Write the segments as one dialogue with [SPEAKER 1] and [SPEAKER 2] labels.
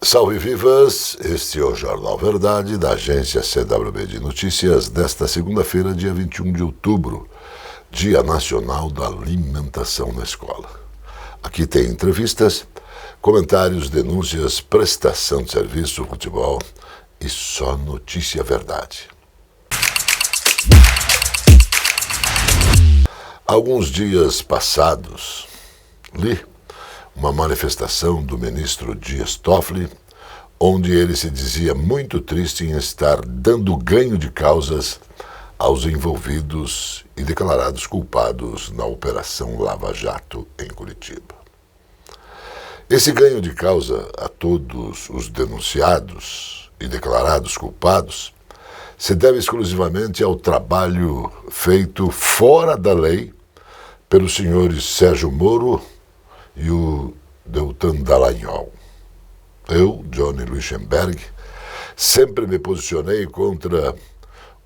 [SPEAKER 1] Salve vivas, este é o Jornal Verdade da agência CWB de Notícias desta segunda-feira, dia 21 de outubro, Dia Nacional da Alimentação na Escola. Aqui tem entrevistas, comentários, denúncias, prestação de serviço, futebol e só notícia verdade. Alguns dias passados, li uma manifestação do ministro Dias Toffoli, onde ele se dizia muito triste em estar dando ganho de causas aos envolvidos e declarados culpados na Operação Lava Jato em Curitiba. Esse ganho de causa a todos os denunciados e declarados culpados se deve exclusivamente ao trabalho feito fora da lei pelos senhores Sérgio Moro e o Deltan Dallagnol. Eu, Johnny Luichenberg, sempre me posicionei contra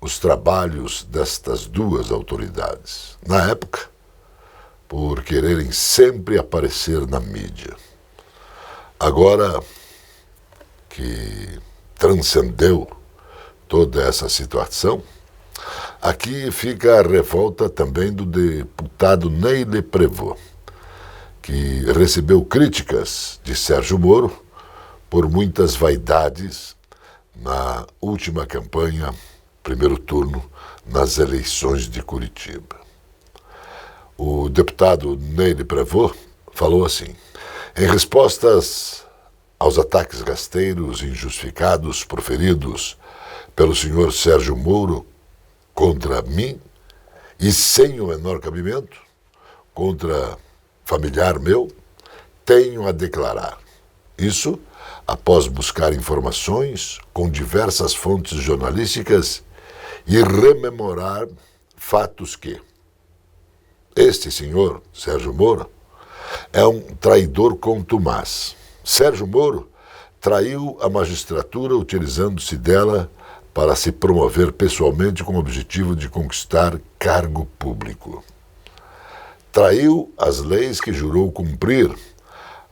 [SPEAKER 1] os trabalhos destas duas autoridades. Na época, por quererem sempre aparecer na mídia. Agora que transcendeu toda essa situação, aqui fica a revolta também do deputado Neyle Prevot, que recebeu críticas de Sérgio Moro por muitas vaidades na última campanha, primeiro turno, nas eleições de Curitiba. O deputado Neyle Prevot falou assim: em respostas aos ataques rasteiros e injustificados proferidos pelo senhor Sérgio Moro contra mim, e sem o menor cabimento, contra familiar meu, tenho a declarar. Isso após buscar informações com diversas fontes jornalísticas e rememorar fatos que este senhor, Sérgio Moro, é um traidor contumaz. Sérgio Moro traiu a magistratura utilizando-se dela para se promover pessoalmente com o objetivo de conquistar cargo público. Traiu as leis que jurou cumprir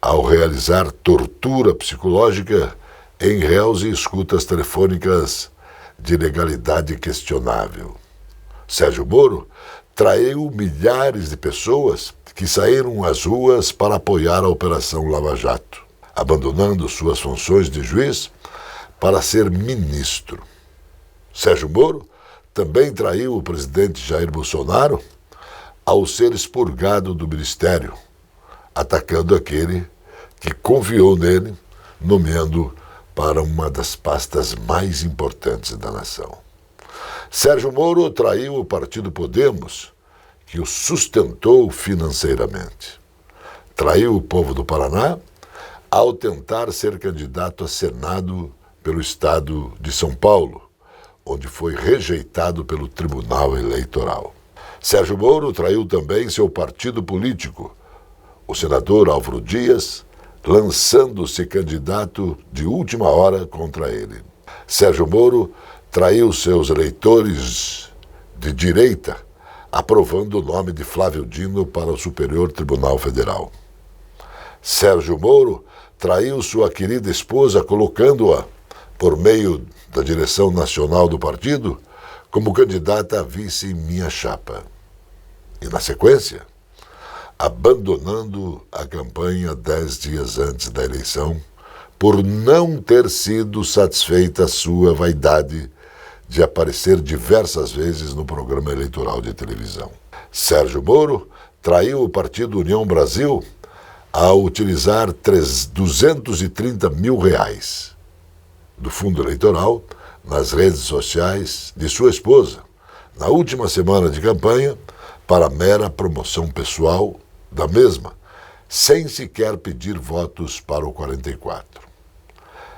[SPEAKER 1] ao realizar tortura psicológica em réus e escutas telefônicas de legalidade questionável. Sérgio Moro traiu milhares de pessoas que saíram às ruas para apoiar a Operação Lava Jato, abandonando suas funções de juiz para ser ministro. Sérgio Moro também traiu o presidente Jair Bolsonaro ao ser expurgado do ministério, atacando aquele que confiou nele, nomeando para uma das pastas mais importantes da nação. Sérgio Moro traiu o partido Podemos, que o sustentou financeiramente. Traiu o povo do Paraná ao tentar ser candidato a Senado pelo estado de São Paulo, onde foi rejeitado pelo Tribunal Eleitoral. Sérgio Moro traiu também seu partido político, o senador Álvaro Dias, lançando-se candidato de última hora contra ele. Sérgio Moro traiu seus eleitores de direita, aprovando o nome de Flávio Dino para o Superior Tribunal Federal. Sérgio Moro traiu sua querida esposa, colocando-a, por meio da direção nacional do partido, como candidata a vice em minha chapa. E, na sequência, abandonando a campanha 10 dias antes da eleição, por não ter sido satisfeita a sua vaidade de aparecer diversas vezes no programa eleitoral de televisão. Sérgio Moro traiu o partido União Brasil ao utilizar 230 mil reais do fundo eleitoral nas redes sociais de sua esposa, na última semana de campanha, para mera promoção pessoal da mesma, sem sequer pedir votos para o 44.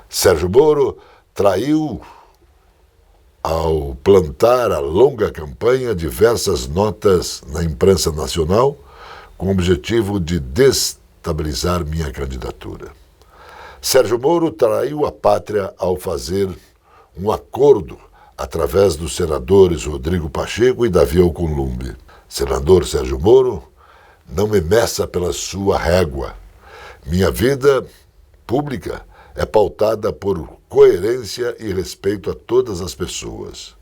[SPEAKER 1] Sérgio Moro traiu ao plantar a longa campanha diversas notas na imprensa nacional com o objetivo de destabilizar minha candidatura. Sérgio Moro traiu a pátria ao fazer um acordo através dos senadores Rodrigo Pacheco e Davi Alcolumbre. Senador Sérgio Moro, não me meça pela sua régua. Minha vida pública é pautada por coerência e respeito a todas as pessoas.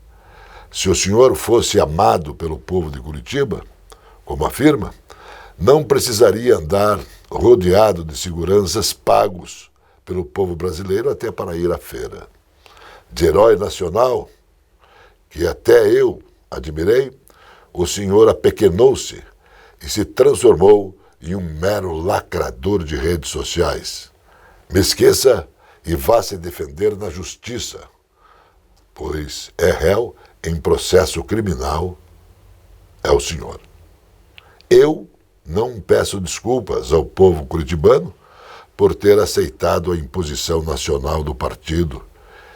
[SPEAKER 1] Se o senhor fosse amado pelo povo de Curitiba, como afirma, não precisaria andar rodeado de seguranças pagos pelo povo brasileiro até para ir à feira. De herói nacional, que até eu admirei, o senhor apequenou-se e se transformou em um mero lacrador de redes sociais. Me esqueça e vá se defender na justiça, pois é réu em processo criminal, é o senhor. Eu não peço desculpas ao povo curitibano por ter aceitado a imposição nacional do partido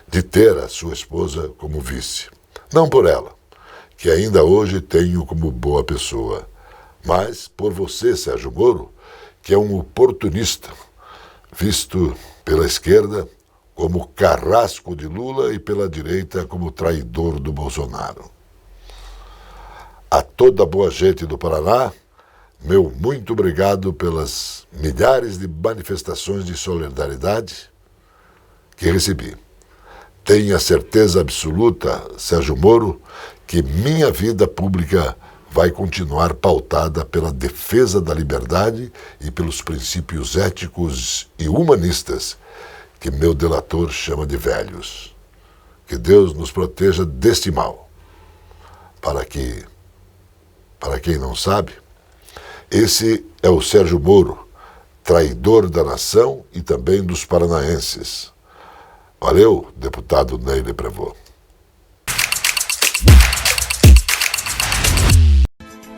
[SPEAKER 1] de ter a sua esposa como vice. Não por ela, que ainda hoje tenho como boa pessoa, mas por você, Sérgio Moro, que é um oportunista, visto pela esquerda como carrasco de Lula e pela direita como traidor do Bolsonaro. A toda a boa gente do Paraná, meu muito obrigado pelas milhares de manifestações de solidariedade que recebi. Tenha certeza absoluta, Sérgio Moro, que minha vida pública vai continuar pautada pela defesa da liberdade e pelos princípios éticos e humanistas que meu delator chama de velhos. Que Deus nos proteja deste mal. Para quem não sabe, esse é o Sérgio Moro, traidor da nação e também dos paranaenses. Valeu, deputado Ney Leprevot.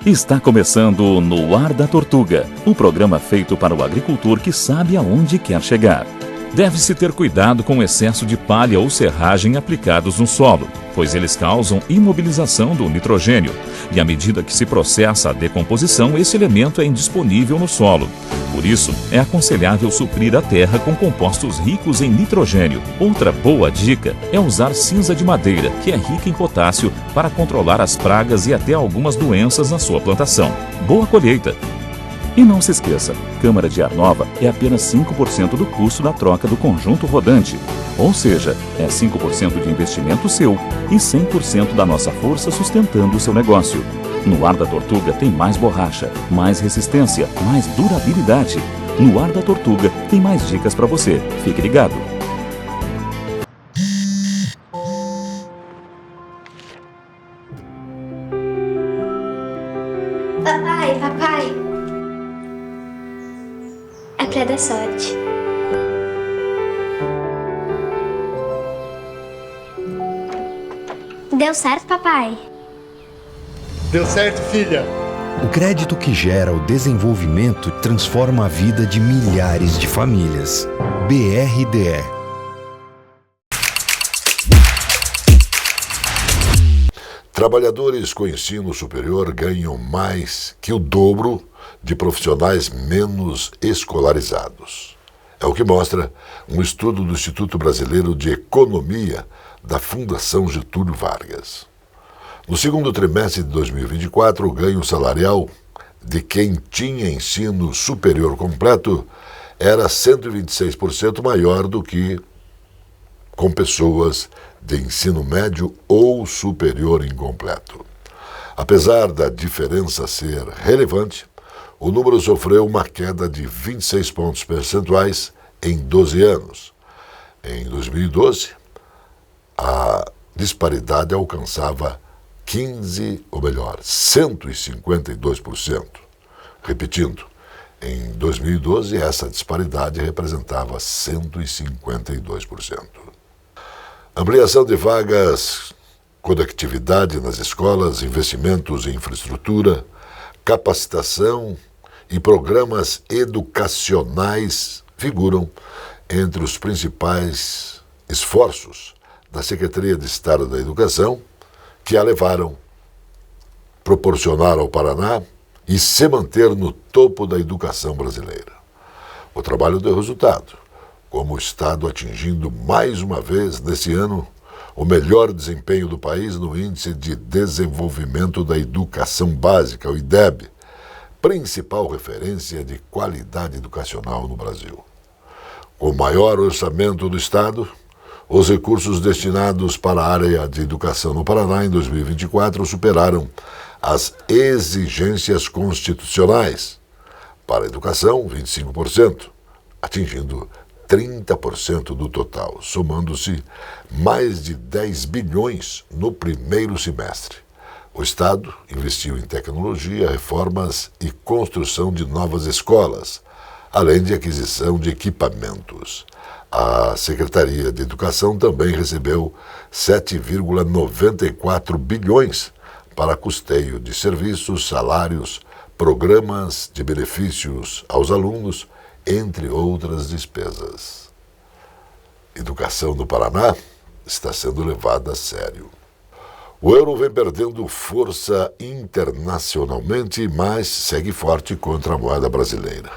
[SPEAKER 2] Está começando No Ar da Tortuga, um programa feito para o agricultor que sabe aonde quer chegar. Deve-se ter cuidado com o excesso de palha ou serragem aplicados no solo, pois eles causam imobilização do nitrogênio, e à medida que se processa a decomposição, esse elemento é indisponível no solo. Por isso, é aconselhável suprir a terra com compostos ricos em nitrogênio. Outra boa dica é usar cinza de madeira, que é rica em potássio, para controlar as pragas e até algumas doenças na sua plantação. Boa colheita! E não se esqueça, câmara de ar nova é apenas 5% do custo da troca do conjunto rodante. Ou seja, é 5% de investimento seu e 100% da nossa força sustentando o seu negócio. No Ar da Tortuga tem mais borracha, mais resistência, mais durabilidade. No Ar da Tortuga tem mais dicas para você. Fique ligado.
[SPEAKER 3] Papai. A pra dar sorte. Deu certo, papai?
[SPEAKER 4] Deu certo, filha.
[SPEAKER 5] O crédito que gera o desenvolvimento transforma a vida de milhares de famílias. BRDE.
[SPEAKER 1] Trabalhadores com ensino superior ganham mais que o dobro de profissionais menos escolarizados. É o que mostra um estudo do Instituto Brasileiro de Economia da Fundação Getúlio Vargas. No segundo trimestre de 2024, o ganho salarial de quem tinha ensino superior completo era 126% maior do que com pessoas de ensino médio ou superior incompleto. Apesar da diferença ser relevante, o número sofreu uma queda de 26 pontos percentuais em 12 anos. Em 2012, a disparidade alcançava 152%. Repetindo, em 2012, essa disparidade representava 152%. Ampliação de vagas, conectividade nas escolas, investimentos em infraestrutura, capacitação e programas educacionais figuram entre os principais esforços da Secretaria de Estado da Educação, que a levaram a proporcionar ao Paraná e se manter no topo da educação brasileira. O trabalho deu resultado, como o Estado atingindo mais uma vez, nesse ano, o melhor desempenho do país no Índice de Desenvolvimento da Educação Básica, o IDEB, principal referência de qualidade educacional no Brasil. Com o maior orçamento do Estado, os recursos destinados para a área de educação no Paraná em 2024 superaram as exigências constitucionais. Para a educação, 25%, atingindo 30% do total, somando-se mais de 10 bilhões no primeiro semestre. O Estado investiu em tecnologia, reformas e construção de novas escolas, além de aquisição de equipamentos. A Secretaria de Educação também recebeu 7,94 bilhões para custeio de serviços, salários, programas de benefícios aos alunos, entre outras despesas. Educação no Paraná está sendo levada a sério. O euro vem perdendo força internacionalmente, mas segue forte contra a moeda brasileira.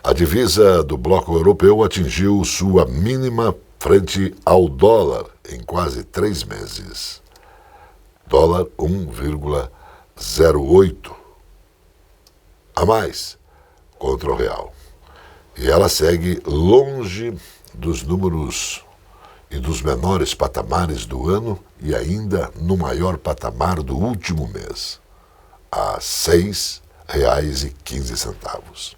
[SPEAKER 1] A divisa do bloco europeu atingiu sua mínima frente ao dólar em quase 3 meses. Dólar 1,08 a mais contra o real. E ela segue longe dos números e dos menores patamares do ano e ainda no maior patamar do último mês, a R$ 6,15.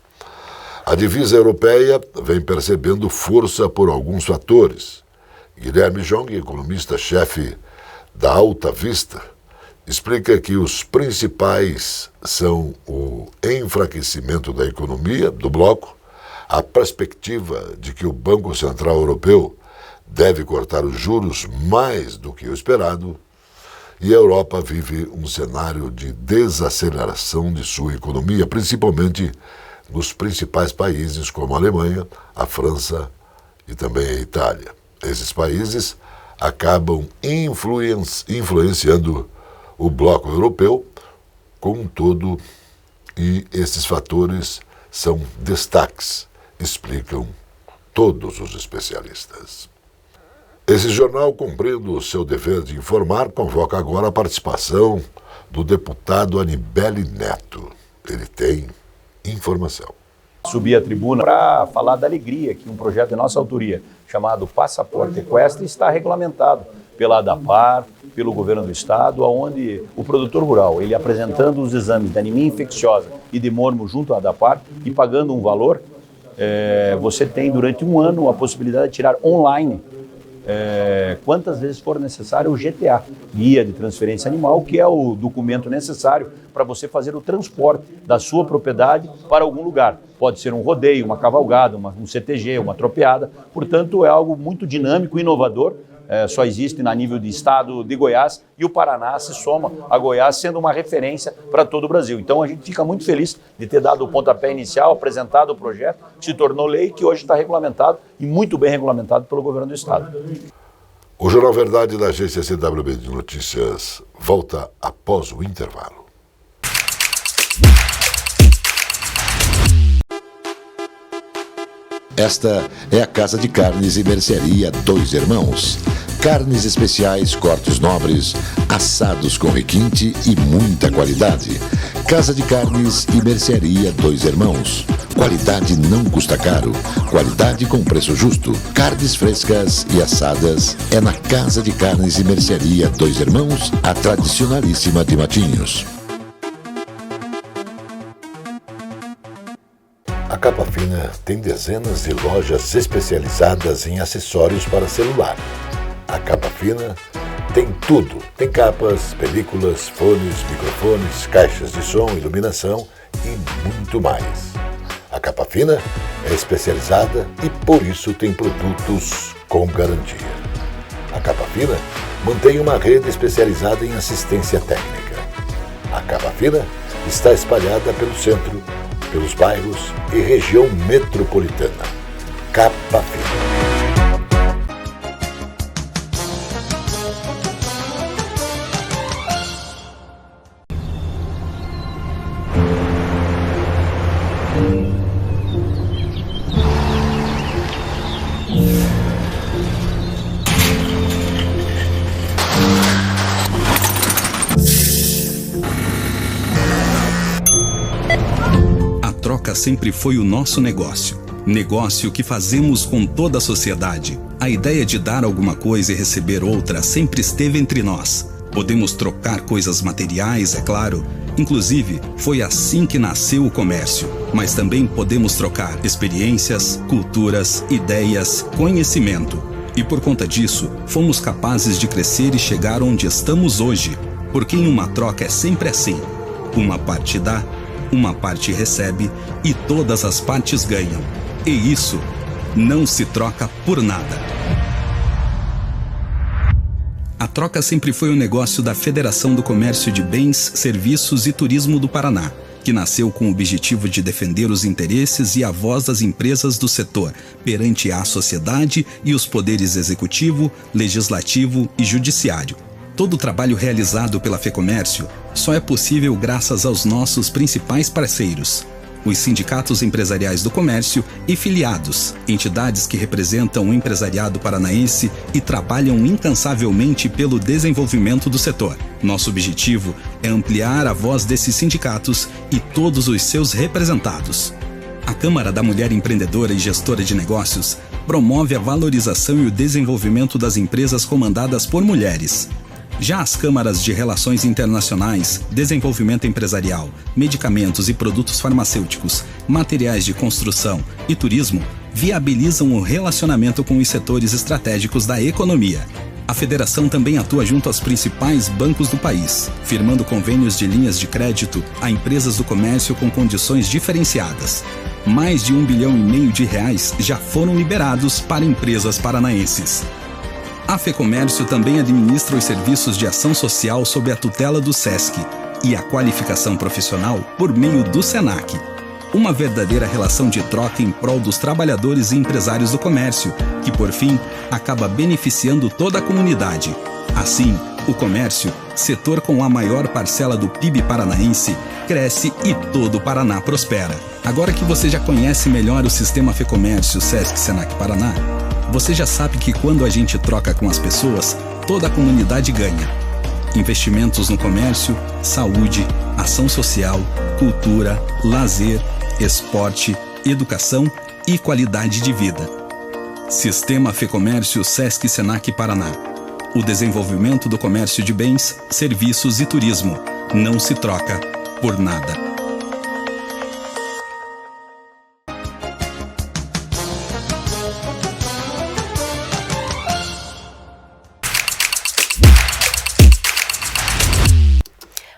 [SPEAKER 1] A divisa europeia vem percebendo força por alguns fatores. Guilherme Jong, economista-chefe da Alta Vista, explica que os principais são o enfraquecimento da economia do bloco, a perspectiva de que o Banco Central Europeu deve cortar os juros mais do que o esperado, e a Europa vive um cenário de desaceleração de sua economia, principalmente nos principais países como a Alemanha, a França e também a Itália. Esses países acabam influenciando o bloco europeu como um todo, e esses fatores são destaques, explicam todos os especialistas. Esse jornal, cumprindo o seu dever de informar, convoca agora a participação do deputado Anibele Neto. Ele tem informação.
[SPEAKER 6] Subi à tribuna para falar da alegria que um projeto de nossa autoria, chamado Passaporte Equestre, está regulamentado pela ADAPAR, pelo governo do estado, onde o produtor rural, ele apresentando os exames de anemia infecciosa e de mormo junto à ADAPAR e pagando um valor, você tem durante um ano a possibilidade de tirar online quantas vezes for necessário o GTA, Guia de Transferência Animal, que é o documento necessário para você fazer o transporte da sua propriedade para algum lugar. Pode ser um rodeio, uma cavalgada, um CTG, uma tropeada. Portanto, é algo muito dinâmico e inovador. Só existe na nível de estado de Goiás, e o Paraná se soma a Goiás, sendo uma referência para todo o Brasil. Então a gente fica muito feliz de ter dado o pontapé inicial, apresentado o projeto, que se tornou lei, que hoje está regulamentado e muito bem regulamentado pelo governo do estado.
[SPEAKER 1] O Jornal Verdade da agência CWB de Notícias volta após o intervalo.
[SPEAKER 7] Esta é a Casa de Carnes e Mercearia Dois Irmãos. Carnes especiais, cortes nobres, assados com requinte e muita qualidade. Casa de Carnes e Mercearia Dois Irmãos. Qualidade não custa caro. Qualidade com preço justo. Carnes frescas e assadas é na Casa de Carnes e Mercearia Dois Irmãos, a tradicionalíssima de Matinhos.
[SPEAKER 1] A Capa Fina tem dezenas de lojas especializadas em acessórios para celular. A Capa Fina tem tudo. Tem capas, películas, fones, microfones, caixas de som, iluminação e muito mais. A Capa Fina é especializada e por isso tem produtos com garantia. A Capa Fina mantém uma rede especializada em assistência técnica. A Capa Fina está espalhada pelo centro, pelos bairros e região metropolitana. Capa Fina.
[SPEAKER 8] Sempre foi o nosso negócio. Negócio que fazemos com toda a sociedade. A ideia de dar alguma coisa e receber outra sempre esteve entre nós. Podemos trocar coisas materiais, é claro. Inclusive, foi assim que nasceu o comércio. Mas também podemos trocar experiências, culturas, ideias, conhecimento. E por conta disso, fomos capazes de crescer e chegar onde estamos hoje. Porque em uma troca é sempre assim. Uma parte dá, uma parte recebe e todas as partes ganham. E isso não se troca por nada. A troca sempre foi um negócio da Federação do Comércio de Bens, Serviços e Turismo do Paraná, que nasceu com o objetivo de defender os interesses e a voz das empresas do setor perante a sociedade e os poderes executivo, legislativo e judiciário. Todo o trabalho realizado pela FEComércio só é possível graças aos nossos principais parceiros, os sindicatos empresariais do comércio e filiados, entidades que representam o empresariado paranaense e trabalham incansavelmente pelo desenvolvimento do setor. Nosso objetivo é ampliar a voz desses sindicatos e todos os seus representados. A Câmara da Mulher Empreendedora e Gestora de Negócios promove a valorização e o desenvolvimento das empresas comandadas por mulheres. Já as câmaras de Relações Internacionais, Desenvolvimento Empresarial, Medicamentos e Produtos Farmacêuticos, Materiais de Construção e Turismo viabilizam o relacionamento com os setores estratégicos da economia. A federação também atua junto aos principais bancos do país, firmando convênios de linhas de crédito a empresas do comércio com condições diferenciadas. Mais de R$1,5 bilhão já foram liberados para empresas paranaenses. A FEComércio também administra os serviços de ação social sob a tutela do SESC e a qualificação profissional por meio do SENAC. Uma verdadeira relação de troca em prol dos trabalhadores e empresários do comércio, que por fim acaba beneficiando toda a comunidade. Assim, o comércio, setor com a maior parcela do PIB paranaense, cresce e todo o Paraná prospera. Agora que você já conhece melhor o sistema FEComércio SESC Senac Paraná, você já sabe que quando a gente troca com as pessoas, toda a comunidade ganha. Investimentos no comércio, saúde, ação social, cultura, lazer, esporte, educação e qualidade de vida. Sistema FEComércio SESC Senac Paraná. O desenvolvimento do comércio de bens, serviços e turismo não se troca por nada.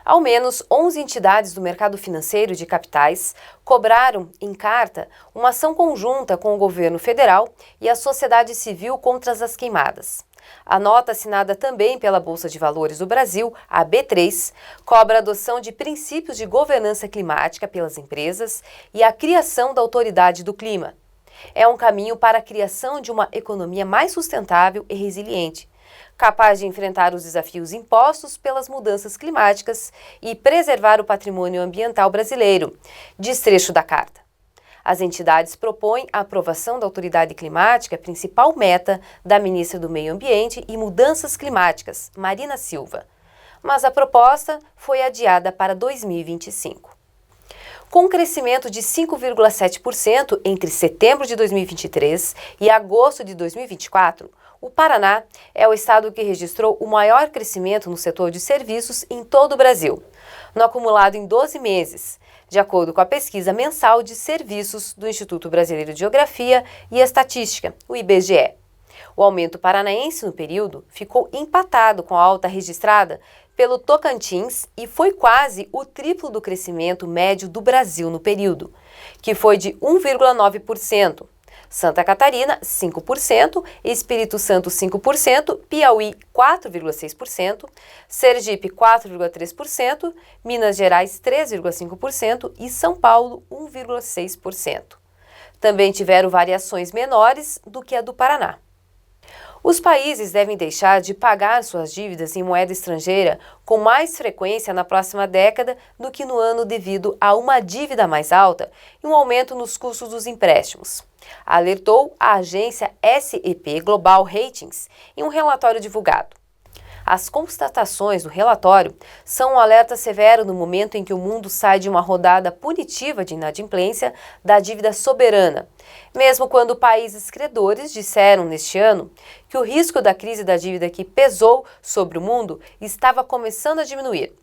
[SPEAKER 9] Ao menos 11 entidades do mercado financeiro de capitais cobraram, em carta, uma ação conjunta com o governo federal e a sociedade civil contra as queimadas. A nota, assinada também pela Bolsa de Valores do Brasil, a B3, cobra a adoção de princípios de governança climática pelas empresas e a criação da Autoridade do Clima. É um caminho para a criação de uma economia mais sustentável e resiliente, capaz de enfrentar os desafios impostos pelas mudanças climáticas e preservar o patrimônio ambiental brasileiro, diz trecho da carta. As entidades propõem a aprovação da Autoridade Climática, principal meta da ministra do Meio Ambiente e Mudanças Climáticas, Marina Silva, mas a proposta foi adiada para 2025. Com um crescimento de 5,7% entre setembro de 2023 e agosto de 2024, o Paraná é o estado que registrou o maior crescimento no setor de serviços em todo o Brasil, no acumulado em 12 meses, de acordo com a pesquisa mensal de serviços do Instituto Brasileiro de Geografia e Estatística, o IBGE. O aumento paranaense no período ficou empatado com a alta registrada pelo Tocantins e foi quase o triplo do crescimento médio do Brasil no período, que foi de 1,9%. Santa Catarina, 5%, Espírito Santo, 5%, Piauí, 4,6%, Sergipe, 4,3%, Minas Gerais, 3,5% e São Paulo, 1,6%. Também tiveram variações menores do que a do Paraná. Os países devem deixar de pagar suas dívidas em moeda estrangeira com mais frequência na próxima década do que no ano devido a uma dívida mais alta e um aumento nos custos dos empréstimos, alertou a agência SEP Global Ratings em um relatório divulgado. As constatações do relatório são um alerta severo no momento em que o mundo sai de uma rodada punitiva de inadimplência da dívida soberana, mesmo quando países credores disseram neste ano que o risco da crise da dívida que pesou sobre o mundo estava começando a diminuir.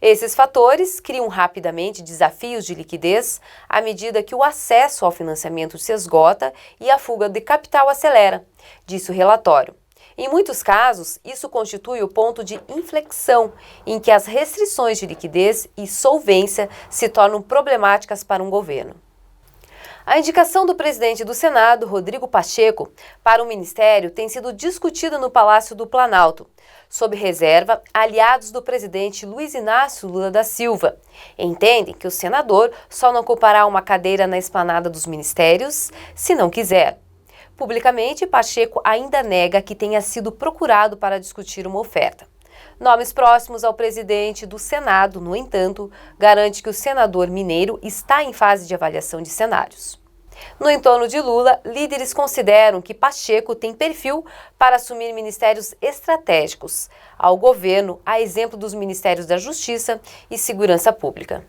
[SPEAKER 9] Esses fatores criam rapidamente desafios de liquidez à medida que o acesso ao financiamento se esgota e a fuga de capital acelera, disse o relatório. Em muitos casos, isso constitui o ponto de inflexão em que as restrições de liquidez e solvência se tornam problemáticas para um governo. A indicação do presidente do Senado, Rodrigo Pacheco, para o ministério tem sido discutida no Palácio do Planalto. Sob reserva, aliados do presidente Luiz Inácio Lula da Silva entendem que o senador só não ocupará uma cadeira na esplanada dos ministérios se não quiser. Publicamente, Pacheco ainda nega que tenha sido procurado para discutir uma oferta. Nomes próximos ao presidente do Senado, no entanto, garante que o senador mineiro está em fase de avaliação de cenários. No entorno de Lula, líderes consideram que Pacheco tem perfil para assumir ministérios estratégicos ao governo, a exemplo dos Ministérios da Justiça e Segurança Pública.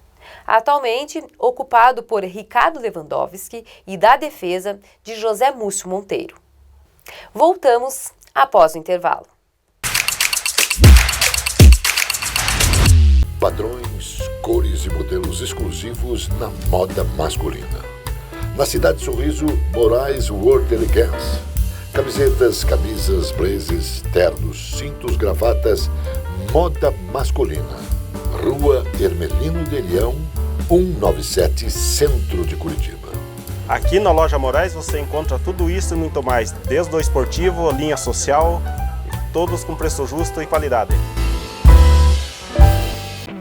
[SPEAKER 9] Atualmente ocupado por Ricardo Lewandowski e da Defesa de José Múcio Monteiro. Voltamos após o intervalo.
[SPEAKER 1] Padrões, cores e modelos exclusivos na moda masculina. Na Cidade Sorriso, Moraes World Elegance. Camisetas, camisas, blazers, ternos, cintos, gravatas, moda masculina. Rua Hermelino de Leão, 197, Centro de Curitiba.
[SPEAKER 10] Aqui na Loja Moraes você encontra tudo isso e muito mais, desde o esportivo, linha social, todos com preço justo e qualidade.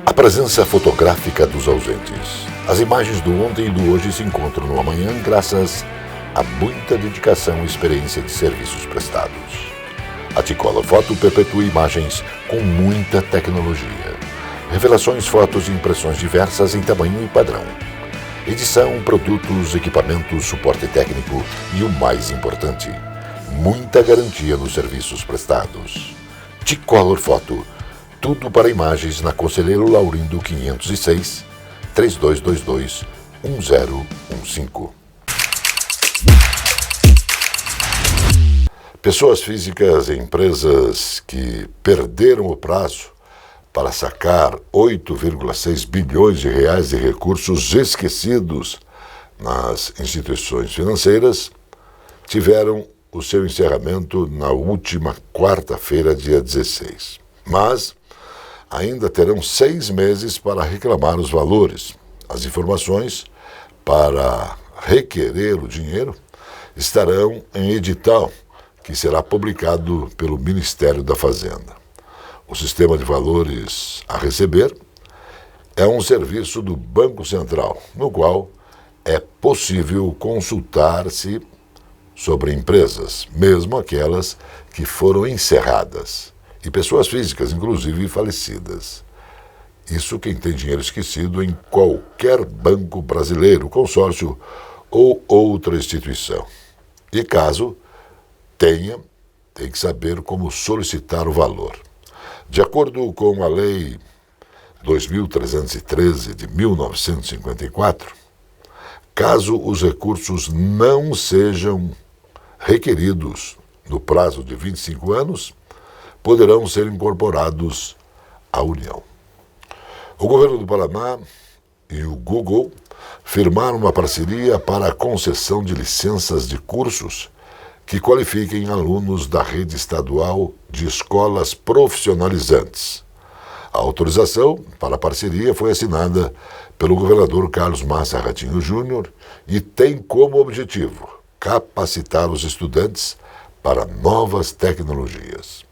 [SPEAKER 1] A presença fotográfica dos ausentes. As imagens do ontem e do hoje se encontram no amanhã graças a muita dedicação e experiência de serviços prestados. A T-Color Foto perpetua imagens com muita tecnologia. Revelações, fotos e impressões diversas em tamanho e padrão. Edição, produtos, equipamentos, suporte técnico e o mais importante, muita garantia nos serviços prestados. T-Color Foto. Tudo para imagens na Conselheiro Laurindo 506, 3222-1015. Pessoas físicas e empresas que perderam o prazo para sacar 8,6 bilhões de reais de recursos esquecidos nas instituições financeiras tiveram o seu encerramento na última quarta-feira, dia 16. Mas ainda terão 6 meses para reclamar os valores. As informações para requerer o dinheiro estarão em edital, que será publicado pelo Ministério da Fazenda. O sistema de valores a receber é um serviço do Banco Central, no qual é possível consultar-se sobre empresas, mesmo aquelas que foram encerradas, e pessoas físicas, inclusive falecidas. Isso quem tem dinheiro esquecido em qualquer banco brasileiro, consórcio ou outra instituição. E caso tenha, tem que saber como solicitar o valor. De acordo com a Lei 2.313 de 1954, caso os recursos não sejam requeridos no prazo de 25 anos, poderão ser incorporados à União. O governo do Paraná e o Google firmaram uma parceria para a concessão de licenças de cursos que qualifiquem alunos da rede estadual de escolas profissionalizantes. A autorização para a parceria foi assinada pelo governador Carlos Massa Ratinho Júnior e tem como objetivo capacitar os estudantes para novas tecnologias.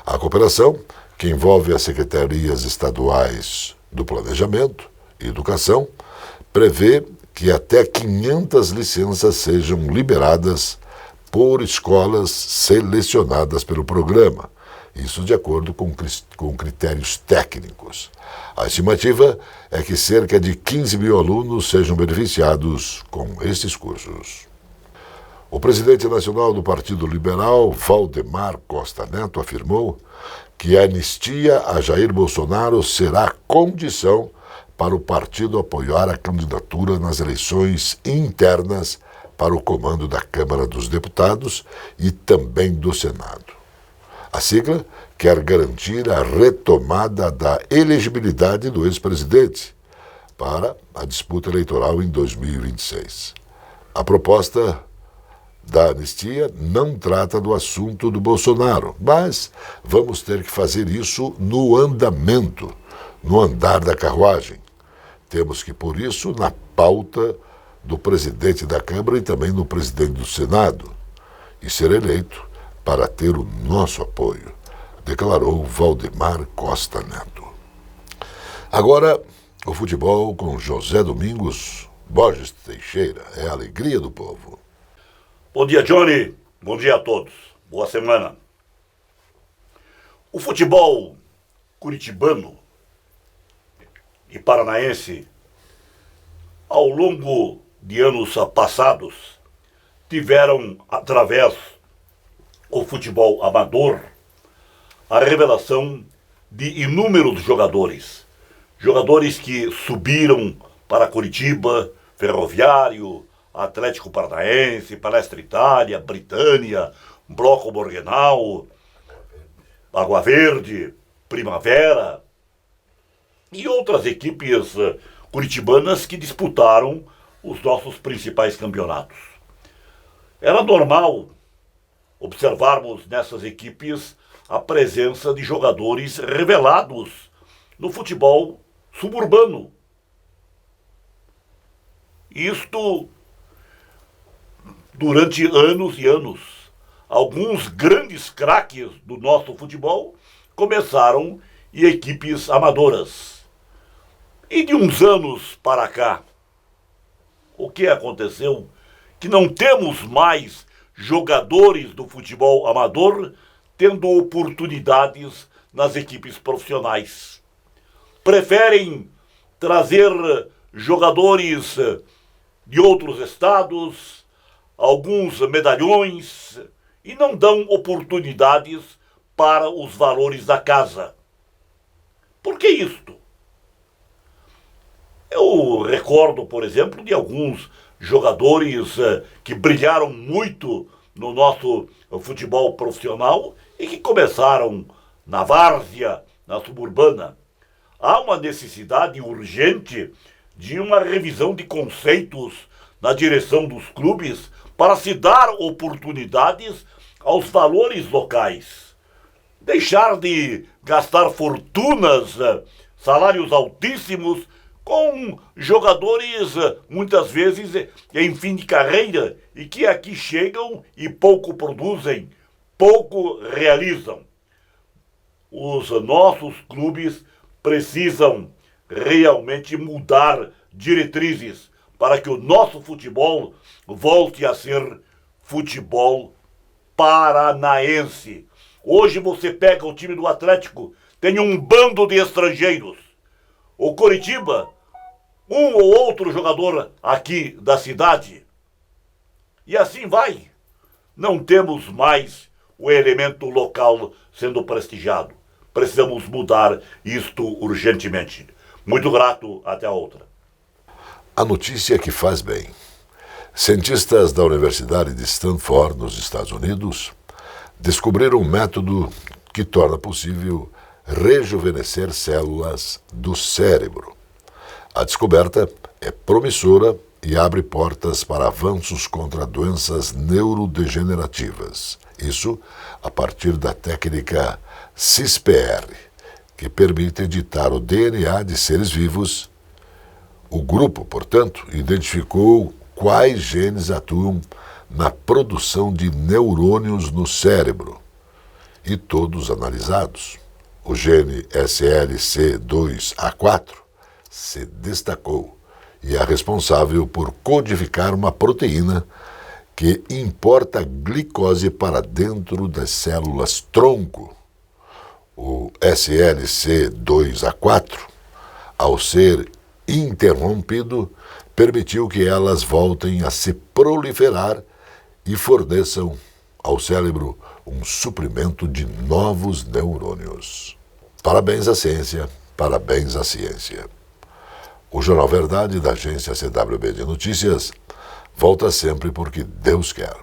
[SPEAKER 1] A cooperação, que envolve as secretarias estaduais do Planejamento e Educação, prevê que até 500 licenças sejam liberadas por escolas selecionadas pelo programa, isso de acordo com critérios técnicos. A estimativa é que cerca de 15 mil alunos sejam beneficiados com estes cursos. O presidente nacional do Partido Liberal, Valdemar Costa Neto, afirmou que a anistia a Jair Bolsonaro será condição para o partido apoiar a candidatura nas eleições internas para o comando da Câmara dos Deputados e também do Senado. A sigla quer garantir a retomada da elegibilidade do ex-presidente para a disputa eleitoral em 2026. A proposta da anistia não trata do assunto do Bolsonaro, mas vamos ter que fazer isso no andamento, no andar da carruagem. Temos que pôr isso na pauta do presidente da Câmara e também do presidente do Senado e ser eleito para ter o nosso apoio, declarou Valdemar Costa Neto. Agora, o futebol com José Domingos Borges Teixeira, é a alegria do povo.
[SPEAKER 11] Bom dia, Johnny. Bom dia a todos. Boa semana. O futebol curitibano e paranaense, ao longo de anos passados, tiveram, através do futebol amador, a revelação de inúmeros jogadores. Jogadores que subiram para Curitiba, Ferroviário, Atlético Paranaense, Palestra Itália, Britânia, Bloco Borgenal, Água Verde, Primavera e outras equipes curitibanas que disputaram os nossos principais campeonatos. Era normal observarmos nessas equipes a presença de jogadores revelados no futebol suburbano. Isto durante anos e anos. Alguns grandes craques do nosso futebol começaram em equipes amadoras. E de uns anos para cá, o que aconteceu? Que não temos mais jogadores do futebol amador tendo oportunidades nas equipes profissionais. Preferem trazer jogadores de outros estados, alguns medalhões, e não dão oportunidades para os valores da casa. Por que isto? Eu recordo, por exemplo, de alguns jogadores que brilharam muito no nosso futebol profissional e que começaram na várzea, na suburbana. Há uma necessidade urgente de uma revisão de conceitos na direção dos clubes para se dar oportunidades aos valores locais. Deixar de gastar fortunas, salários altíssimos, com jogadores muitas vezes em fim de carreira e que aqui chegam e pouco produzem, pouco realizam. Os nossos clubes precisam realmente mudar diretrizes para que o nosso futebol volte a ser futebol paranaense. Hoje você pega o time do Atlético, tem um bando de estrangeiros. O Coritiba, um ou outro jogador aqui da cidade. E assim vai. Não temos mais o elemento local sendo prestigiado. Precisamos mudar isto urgentemente. Muito grato, até a outra.
[SPEAKER 1] A notícia que faz bem. Cientistas da Universidade de Stanford, nos Estados Unidos, descobriram um método que torna possível rejuvenescer células do cérebro. A descoberta é promissora e abre portas para avanços contra doenças neurodegenerativas. Isso a partir da técnica CRISPR, que permite editar o DNA de seres vivos. O grupo, portanto, identificou quais genes atuam na produção de neurônios no cérebro, e todos analisados. O gene SLC2A4 se destacou e é responsável por codificar uma proteína que importa glicose para dentro das células tronco. O SLC2A4, ao ser interrompido, permitiu que elas voltem a se proliferar e forneçam ao cérebro um suprimento de novos neurônios. Parabéns à ciência, parabéns à ciência. O Jornal Verdade, da agência CWB de Notícias, volta sempre porque Deus quer.